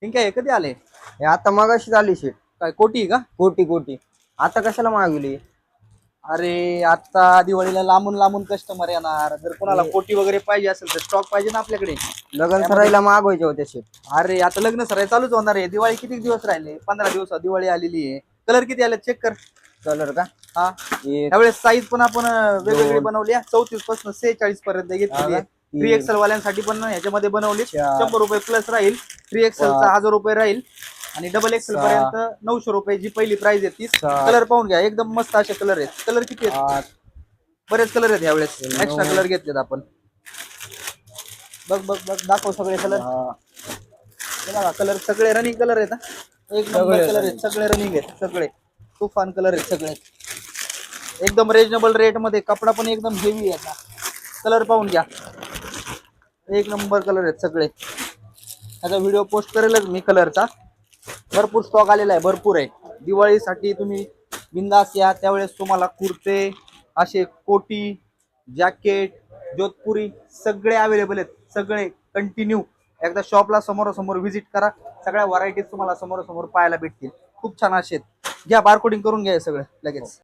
ठीक आहे, कधी आले? हे आता मगाशी झाली शेट. काय कोटी का? कोटी कोटी. आता कशाला मागवली? अरे आता दिवाळीला लांबून लांबून कस्टमर येणार, जर कोणाला कोटी वगैरे पाहिजे असेल तर स्टॉक पाहिजे ना आपल्याकडे. लग्न सरायला मागवायचे होते शेट. अरे आता लग्न सराई चालूच होणार आहे. दिवाळी किती दिवस राहिले? 15 दिवसात दिवाळी आलेली आहे. कलर किती आले चेक कर. कलर का? हा, एक त्यावेळेस साईज पण आपण वेगवेगळी दोन. बनवली आहे. 34 पासून 46 पर्यंत घेतलेली आहे. 3XL वाल्यांसाठी पण ह्याच्यामध्ये बनवली. चार. 100 रुपये प्लस राहील. 3XL चा 1000 रुपये राहील आणि डबल एक्सेल सहा. पर्यंत 900 रुपये जी पहिली प्राइस आहे तीच. सात. कलर पाहून घ्या, एकदम मस्त असे कलर आहेत. कलर किती आहेत? 8 बरेच कलर आहेत यावेळेस. नऊ. एक्स्ट्रा कलर घेतलेत आपण. बघ बघ बघ, दाखव सगळे कलर. बघा कलर सगळे रनिंग कलर आहेत. एक नंबर कलर आहेत, सगळे रनिंग आहेत. सगळे तुफान कलर आहेत सगळे. एकदम रिजनेबल रेट मध्ये. कपडा पण एकदम हेवी आहे. कलर पाहून घ्या, एक नंबर कलर आहेत सगळे. त्याचा व्हिडिओ पोस्ट करेलच मी कलरचा. भरपूर स्टॉक आलेला आहे, भरपूर आहे. दिवाळीसाठी तुम्ही बिंदास या. त्यावेळेस तुम्हाला कुर्ते, असे कोटी, जॅकेट, जोधपुरी सगळे अवेलेबल आहेत. सगळे कंटिन्यू एकदा शॉपला समोरासमोर व्हिजिट करा. सगळ्या व्हरायटीज तुम्हाला समोरासमोर पाहायला भेटतील. खूप छान असे आहेत. घ्या, बारकोडिंग करून घ्या सगळं लगेच.